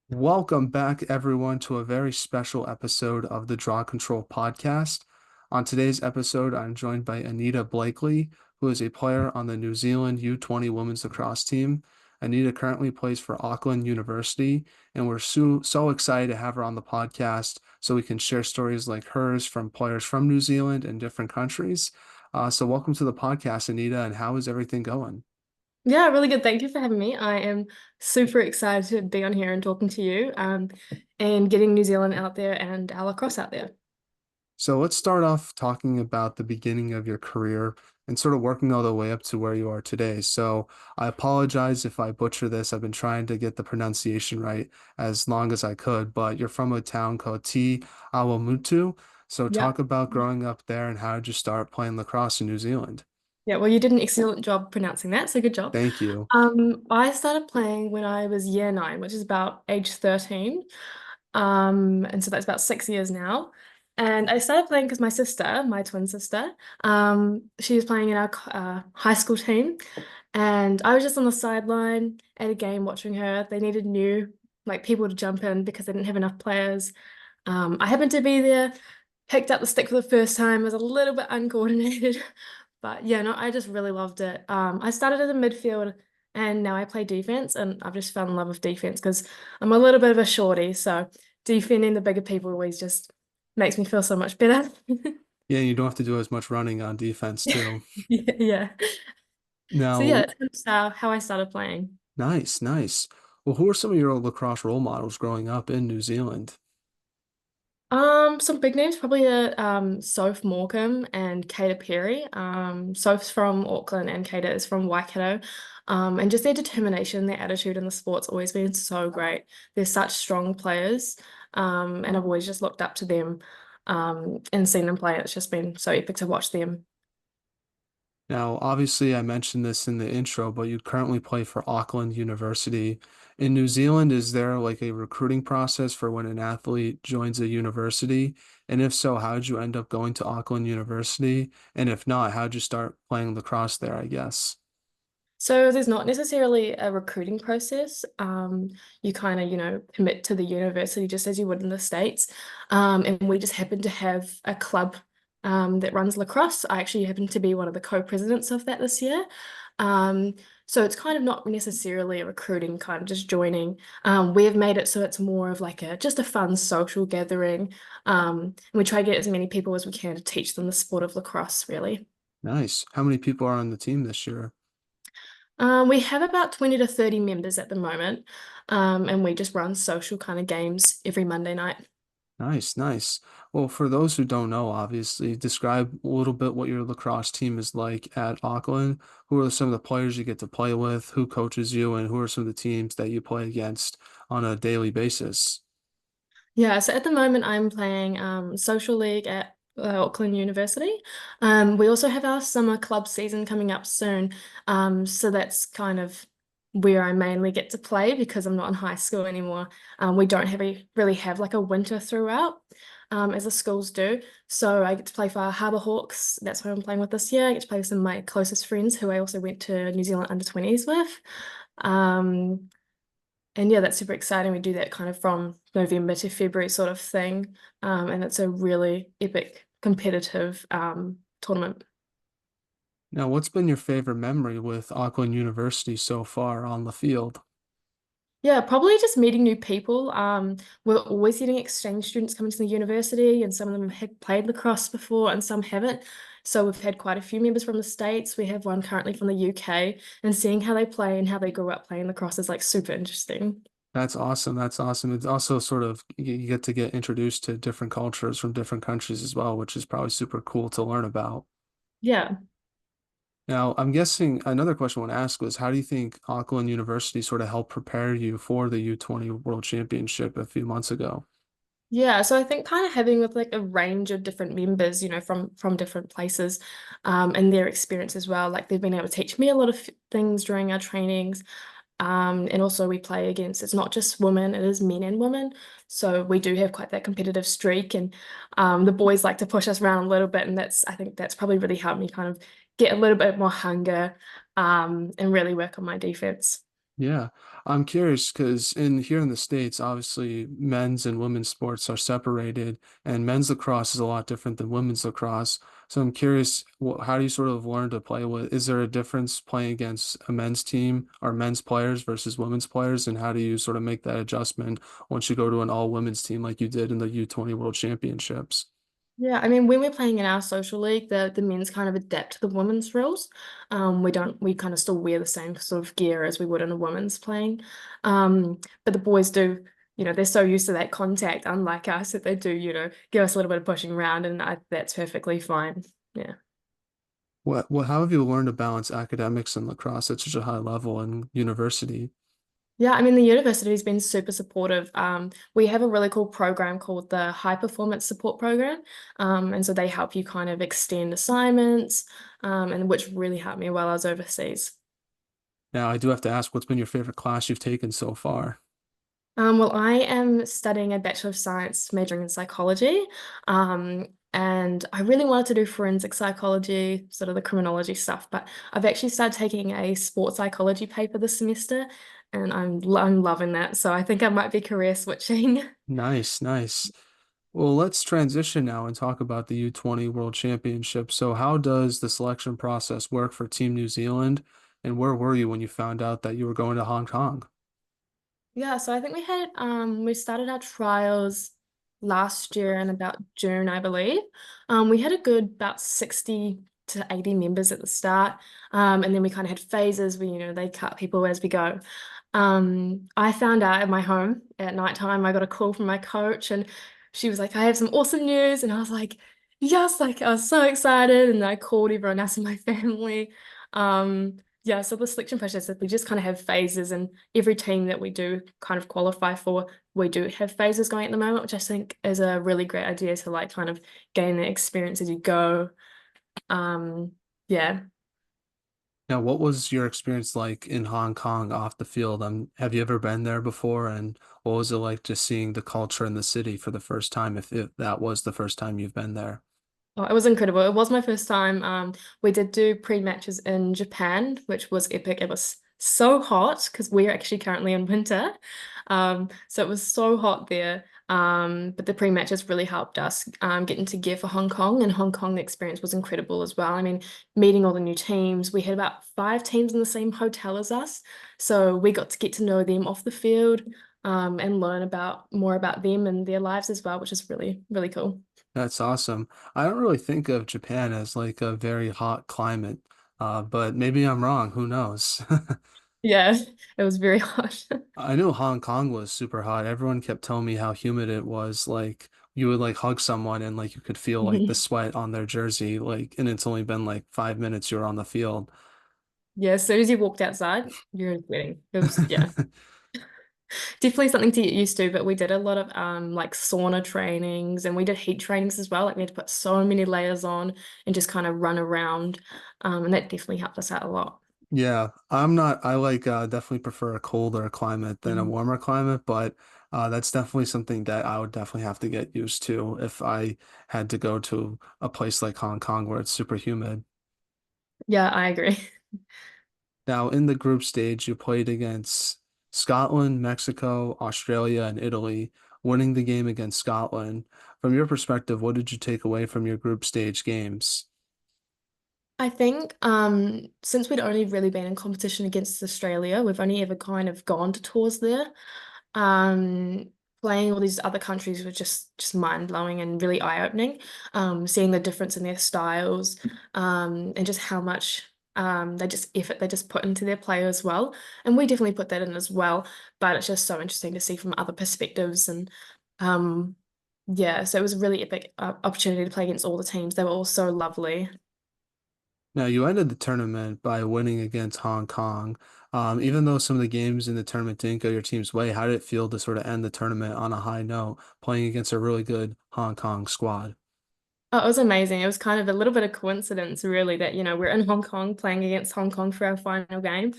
Welcome back, everyone, to a very special episode of the Draw Control podcast. On today's episode, I'm joined by Anita Blakely, who is a player on the New Zealand U20 women's lacrosse team. Anita currently plays for Auckland University, and we're so excited to have her on the podcast so we can share stories like hers from players from New Zealand and different countries. So, welcome to the podcast, Anita, and how is everything going? Yeah, really good. Thank you for having me. I am super excited to be on here and talking to you, and getting New Zealand out there and our lacrosse out there. So let's start off talking about the beginning of your career and sort of working all the way up to where you are today. So I apologize if I butcher this. I've been trying to get the pronunciation right as long as I could, but you're from a town called Te Awamutu. So Yeah. talk about growing up there and how did you start playing lacrosse in New Zealand? Yeah, well, you did an excellent job pronouncing that, so good job. Thank you. I started playing when I was year nine, which is about age 13. And so that's about 6 years now. And I started playing because my sister, my twin sister, she was playing in our high school team. And I was just on the sideline at a game watching her. They needed new people to jump in because they didn't have enough players. I happened to be there, picked up the stick for the first time, was a little bit uncoordinated. But yeah, no, I just really loved it. I started as a midfield and now I play defense, and I've just fell in love with defense because I'm a little bit of a shorty, so defending the bigger people always just makes me feel so much better. Yeah, you don't have to do as much running on defense too. Yeah, yeah. So yeah, Now, that's kind of how I started playing. nice, nice. Well, who are some of your lacrosse role models growing up in New Zealand? Some big names, probably Soph Morcom and Kata Perry. Soph's from Auckland and Kata is from Waikato. And just their determination, their attitude in the sport's always been so great. They're such strong players. And I've always just looked up to them, and seen them play. It's just been so epic to watch them. Now, obviously, I mentioned this in the intro, but you currently play for Auckland University. In New Zealand, is there like a recruiting process for when an athlete joins a university? And if so, how did you end up going to Auckland University? And if not, how'd you start playing lacrosse there, I guess? So there's not necessarily a recruiting process. You kind of, commit to the university just as you would in the States. And we just happen to have a club that runs lacrosse. I actually happen to be one of the co-presidents of that this year. Um, so it's kind of not necessarily a recruiting, kind of just joining. We've made it so it's more of like a just a fun social gathering. And we try to get as many people as we can to teach them the sport of lacrosse, really. Nice. How many people are on the team this year? We have about 20 to 30 members at the moment, and we just run social kind of games every Monday night. Nice, nice. Well, for those who don't know, obviously, describe a little bit what your lacrosse team is like at Auckland. Who are some of the players you get to play with? Who coaches you? And who are some of the teams that you play against on a daily basis? Yeah, so at the moment I'm playing social league at Auckland University. We also have our summer club season coming up soon, so that's kind of where I mainly get to play because I'm not in high school anymore. We don't really have like a winter throughout, as the schools do. So I get to play for Harbour Hawks. That's who I'm playing with this year. I get to play with some of my closest friends who I also went to New Zealand under 20s with. Um, and yeah, that's super exciting. We do that kind of from November to February sort of thing. And it's a really epic competitive tournament. Now, what's been your favorite memory with Auckland University so far on the field? Yeah, probably just meeting new people. We're always getting exchange students coming to the university, and some of them have played lacrosse before and some haven't. So we've had quite a few members from the States. We have one currently from the UK, and seeing how they play and how they grew up playing lacrosse is like super interesting. That's awesome. That's awesome. It's also sort of you get to get introduced to different cultures from different countries as well, which is probably super cool to learn about. Yeah. Now, I'm guessing another question I want to ask was how do you think Auckland University sort of helped prepare you for the U20 World Championship a few months ago? Yeah, so I think kind of having with like a range of different members, from different places, and their experience as well. Like they've been able to teach me a lot of things during our trainings. And also we play against, it's not just women, it is men and women. So we do have quite that competitive streak, and the boys like to push us around a little bit, and I think that's probably really helped me kind of get a little bit more hunger, and really work on my defense. Yeah, I'm curious because in here in the States, obviously men's and women's sports are separated, and men's lacrosse is a lot different than women's lacrosse. So I'm curious, how do you sort of learn to play with? Is there a difference playing against a men's team or men's players versus women's players, and how do you sort of make that adjustment once you go to an all women's team like you did in the U20 World Championships? Yeah, I mean, when we're playing in our social league, the men's kind of adapt to the women's rules. We kind of still wear the same sort of gear as we would in a women's playing. But the boys do, they're so used to that contact, unlike us, that they do, give us a little bit of pushing around, and that's perfectly fine. Yeah. How have you learned to balance academics and lacrosse at such a high level in university? Yeah, I mean, the university has been super supportive. We have a really cool program called the High Performance Support Program. And so they help you kind of extend assignments, and which really helped me while I was overseas. Now, I do have to ask, what's been your favorite class you've taken so far? Well, I am studying a Bachelor of Science majoring in psychology. And I really wanted to do forensic psychology, sort of the criminology stuff, but I've actually started taking a sports psychology paper this semester, and I'm loving that. So I think I might be career switching. Nice, nice. Well, let's transition now and talk about the U20 World Championship. So, how does the selection process work for Team New Zealand? And where were you when you found out that you were going to Hong Kong? Yeah, so I think we started our trials last year in about June, I believe. We had a good about 60 to 80 members at the start. And then we kind of had phases where, they cut people as we go. I found out at my home at nighttime, I got a call from my coach, and she was like, I have some awesome news. And I was like, yes, like I was so excited. And I called everyone else in my family. Yeah, so the selection process is we just kind of have phases, and every team that we do kind of qualify for, we do have phases going at the moment, which I think is a really great idea to like kind of gain the experience as you go. Um, yeah. Now, what was your experience like in Hong Kong off the field? Have you ever been there before? And what was it like just seeing the culture in the city for the first time, if that was the first time you've been there? Oh, it was incredible. It was my first time. We did do pre-matches in Japan, which was epic. It was so hot because we're actually currently in winter. So it was so hot there. But the pre-matches really helped us get into gear for Hong Kong. And Hong Kong, the experience was incredible as well. I mean, meeting all the new teams. We had about 5 teams in the same hotel as us. So we got to get to know them off the field, and learn about more about them and their lives as well, which is really, really cool. That's awesome. I don't really think of Japan as like a very hot climate, but maybe I'm wrong. Who knows? Yeah, it was very hot. I knew Hong Kong was super hot. Everyone kept telling me how humid it was. Like you would like hug someone and like you could feel like the sweat on their jersey. Like, and it's only been like 5 minutes you were on the field. Yeah, as soon as you walked outside, you're sweating. It was, yeah, definitely something to get used to. But we did a lot of like sauna trainings, and we did heat trainings as well. Like we had to put so many layers on and just kind of run around. And that definitely helped us out a lot. Yeah, I'm not, I like definitely prefer a colder climate than a Mhm. warmer climate, but that's definitely something that I would definitely have to get used to if I had to go to a place like Hong Kong where it's super humid. Yeah, I agree. Now, in the group stage, you played against Scotland, Mexico, Australia, and Italy, winning the game against Scotland. From your perspective, what did you take away from your group stage games? I think since we'd only really been in competition against Australia, we've only ever kind of gone to tours there. Um, Playing all these other countries was just mind-blowing and really eye-opening. Seeing the difference in their styles, and just how much effort they just put into their play as well. And we definitely put that in as well. But it's just so interesting to see from other perspectives, and um, yeah, so it was a really epic opportunity to play against all the teams. They were all so lovely. Now, you ended the tournament by winning against Hong Kong. Even though some of the games in the tournament didn't go your team's way, how did it feel to sort of end the tournament on a high note, playing against a really good Hong Kong squad? Oh, it was amazing. It was kind of a little bit of coincidence, really, that, we're in Hong Kong playing against Hong Kong for our final game.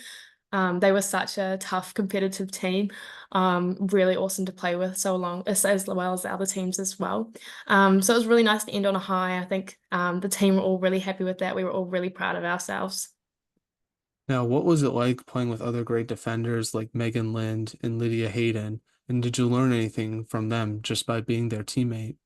They were such a tough, competitive team. Really awesome to play with so long, as well as the other teams as well. So it was really nice to end on a high. I think the team were all really happy with that. We were all really proud of ourselves. Now, what was it like playing with other great defenders like Megan Lind and Lydia Hayden? And did you learn anything from them just by being their teammate?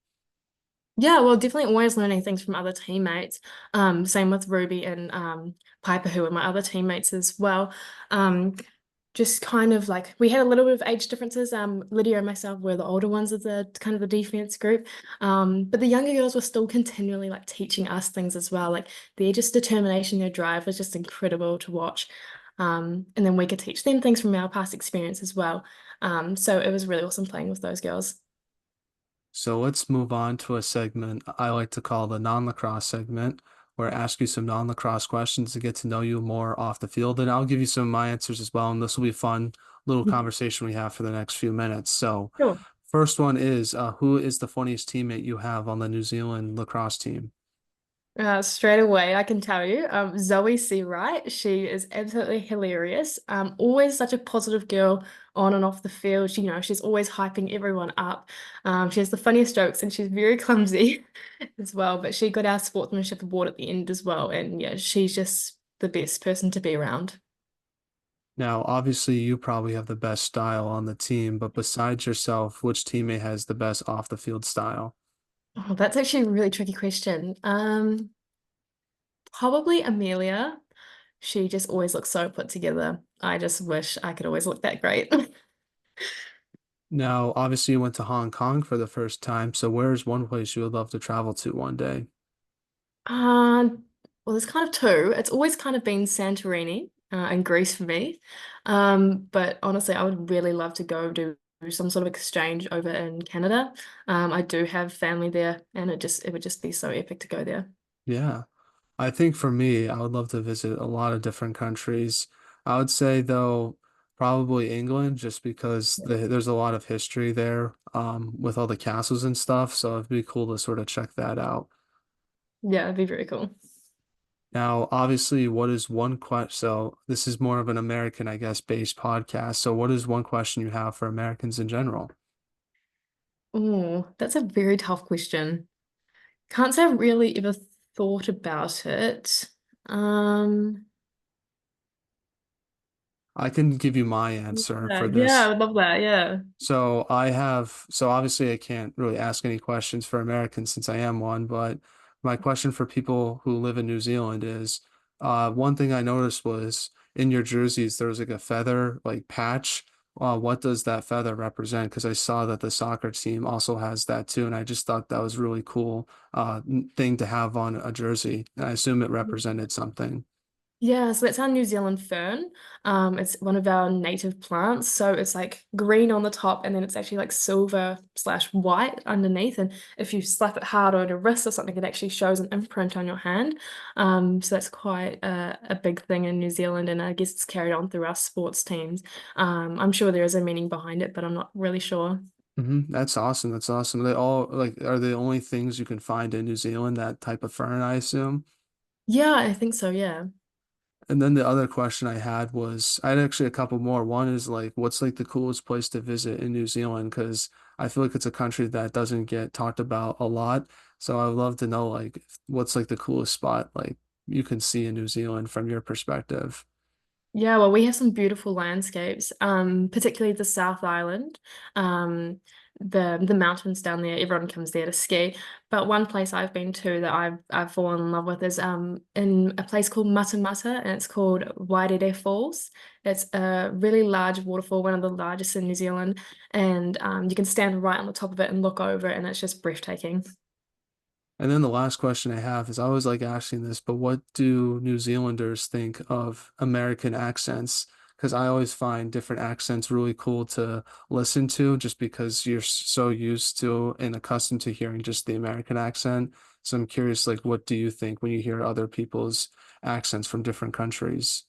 Yeah, well, definitely always learning things from other teammates. Same with Ruby and Piper, who are my other teammates as well. Um, just kind of like we had a little bit of age differences. Lydia and myself were the older ones of the kind of the defense group. But the younger girls were still continually like teaching us things as well. Like their just determination, their drive was just incredible to watch. And then we could teach them things from our past experience as well. So it was really awesome playing with those girls. So let's move on to a segment I like to call the non-lacrosse segment, where I ask you some non-lacrosse questions to get to know you more off the field. And I'll give you some of my answers as well. And this will be a fun little conversation we have for the next few minutes. So, Sure. first one is who is the funniest teammate you have on the New Zealand lacrosse team? Straight away, I can tell you, Zoe C. Wright, she is absolutely hilarious. Always such a positive girl on and off the field. She's always hyping everyone up. She has the funniest jokes and she's very clumsy as well. But she got our sportsmanship award at the end as well. And yeah, she's just the best person to be around. Now, obviously, you probably have the best style on the team, but besides yourself, which teammate has the best off the field style? Oh, that's actually a really tricky question. Probably Amelia. She just always looks so put together. I just wish I could always look that great. Now, obviously, you went to Hong Kong for the first time, so where's one place you would love to travel to one day? Uh, well, there's kind of two. It's always kind of been Santorini and Greece for me. But honestly, I would really love to go do some sort of exchange over in Canada. I do have family there, and it would just be so epic to go there. Yeah, I think for me, I would love to visit a lot of different countries. I would say, though, probably England, just because there's a lot of history there, with all the castles and stuff, so it'd be cool to sort of check that out. Yeah, it'd be very cool. Now, obviously, what is one question? So this is more of an American, I guess, based podcast. So what is one question you have for Americans in general? Oh, that's a very tough question. Can't say I've really ever thought about it. Um, I can give you my answer for yeah, I this. would love that. Yeah. So obviously I can't really ask any questions for Americans since I am one, but my question for people who live in New Zealand is, one thing I noticed was in your jerseys, there was like a feather like patch. What does that feather represent? Because I saw that the soccer team also has that too, and I just thought that was really cool, thing to have on a jersey. And I assume it represented something. Yeah, so that's our New Zealand fern. It's one of our native plants. So it's like green on the top and then it's actually like silver slash white underneath. And if you slap it hard on your wrist or something, it actually shows an imprint on your hand. So that's quite a big thing in New Zealand. And I guess it's carried on through our sports teams. I'm sure there is a meaning behind it, but I'm not really sure. That's awesome. That's awesome. They all like are the only things you can find in New Zealand, that type of fern, I assume. Yeah, I think so. Yeah. And then the other question I had was, I had actually a couple more. One is like, what's like the coolest place to visit in New Zealand? Because I feel like it's a country that doesn't get talked about a lot. So I would love to know like what's like the coolest spot like you can see in New Zealand from your perspective. Yeah, well, we have some beautiful landscapes, particularly the South Island, um, the mountains down there. Everyone comes there to ski. But one place I've been to that I've fallen in love with is in a place called Mata Mata, and it's called Wairere Falls. It's a really large waterfall, one of the largest in New Zealand, and you can stand right on the top of it and look over it, and it's just breathtaking. And then the last question I have is I always like asking this, but what do New Zealanders think of American accents? Because I always find different accents really cool to listen to just because you're so used to and accustomed to hearing just the American accent. So I'm curious, like, what do you think when you hear other people's accents from different countries?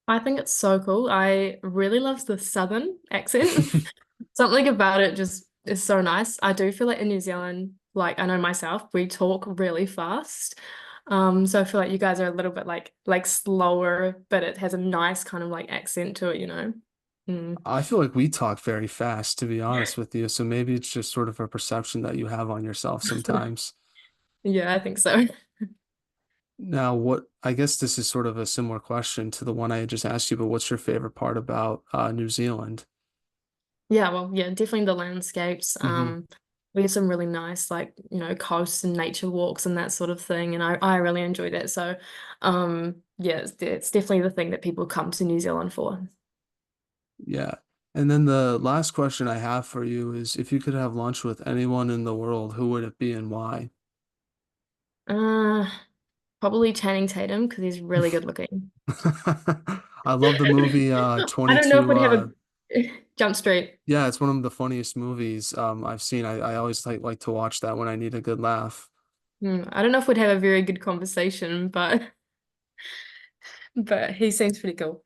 I think it's so cool. I really love the Southern accent. Something about it just is so nice. I do feel like in New Zealand, like I know myself, we talk really fast. So I feel like you guys are a little bit like slower, but it has a nice kind of like accent to it, you know? Mm. I feel like we talk very fast, to be honest with you. So maybe it's just sort of a perception that you have on yourself sometimes. Yeah, I think so. Now, I guess this is sort of a similar question to the one I just asked you, but what's your favorite part about New Zealand? Yeah, well, yeah, definitely the landscapes. Hmm. We have some really nice, like, coast and nature walks and that sort of thing, and I really enjoy that. So, yeah, it's definitely the thing that people come to New Zealand for. Yeah. And then the last question I have for you is if you could have lunch with anyone in the world, who would it be and why? Uh, Probably Channing Tatum because he's really good looking. I love the movie I don't know if 22 we'd have a Jump Street. yeah, it's one of the funniest movies I've seen. I always like to watch that when I need a good laugh. I don't know if we'd have a very good conversation, but he seems pretty cool.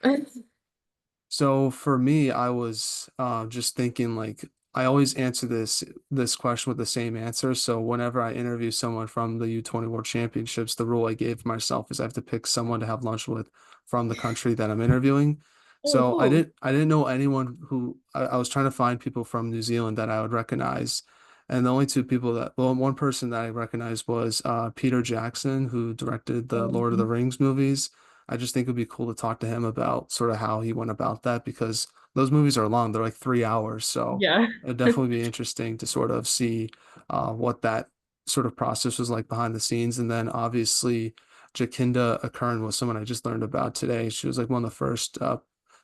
So for me, I was just thinking like I always answer this question with the same answer. So whenever I interview someone from the U20 World Championships, the rule I gave myself is I have to pick someone to have lunch with from the country that I'm interviewing. Oh, So cool. I didn't know anyone who I was trying to find people from New Zealand that I would recognize. And the only two people that, well, one person that I recognized was Peter Jackson, who directed the Lord of the Um, Rings movies. I just think it would be cool to talk to him about sort of how he went about that because those movies are long. They're like 3 hours. So yeah. it'd definitely be interesting to sort of see what that sort of process was like behind the scenes. And then obviously Jacinda Ardern was someone I just learned about today. She was like one of the first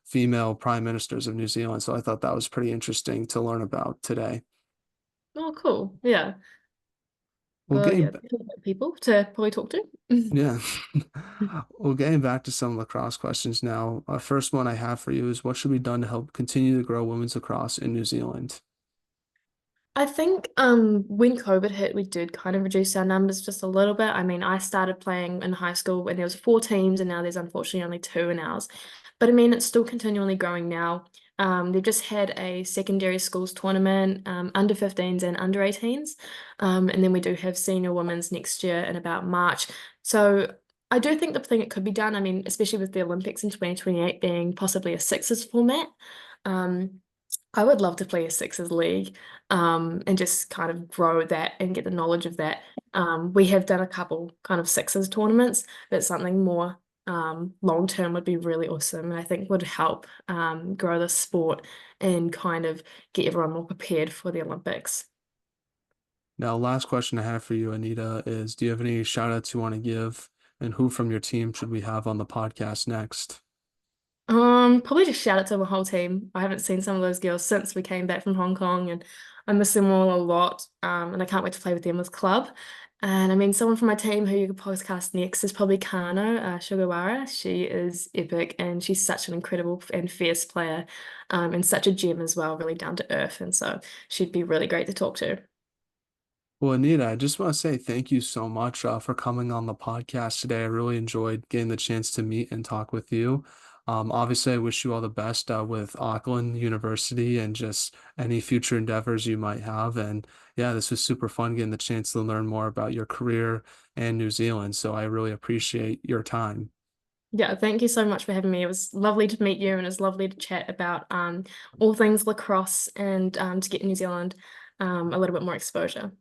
female prime ministers of New Zealand. So I thought that was pretty interesting to learn about today. Oh, cool. Yeah. Well, Well, getting yeah, people to probably talk to. yeah. Well, getting back to some lacrosse questions now. First one I have for you is what should be done to help continue to grow women's lacrosse in New Zealand? I think when COVID hit, we did kind of reduce our numbers just a little bit. I mean, I started playing in high school when there was four teams, and now there's unfortunately only two in ours. But I mean, it's still continually growing now. They've just had a secondary schools tournament, under 15s and under 18s. And then we do have senior women's next year in about March. So I do think the thing that could be done, I mean, especially with the Olympics in 2028 being possibly a sixes format. Um, I would love to play a sixes league, and just kind of grow that and get the knowledge of that. We have done a couple kind of sixes tournaments, but something more long term would be really awesome, and I think would help grow the sport and kind of get everyone more prepared for the Olympics. Now, last question I have for you, Anita, is do you have any shout outs you want to give and who from your team should we have on the podcast next? Probably just shout out to my whole team. I haven't seen some of those girls since we came back from Hong Kong, and I miss them all a lot. And I can't wait to play with them as club. And I mean, someone from my team who you could podcast next is probably Kano Sugawara. She is epic, and she's such an incredible and fierce player, and such a gem as well, really down to earth. And so she'd be really great to talk to. Well, Anita, I just want to say thank you so much for coming on the podcast today. I really enjoyed getting the chance to meet and talk with you. Obviously, I wish you all the best with Auckland University and just any future endeavors you might have. And yeah, this was super fun getting the chance to learn more about your career and New Zealand. So I really appreciate your time. Yeah, thank you so much for having me. It was lovely to meet you, and it was lovely to chat about all things lacrosse and to get New Zealand a little bit more exposure.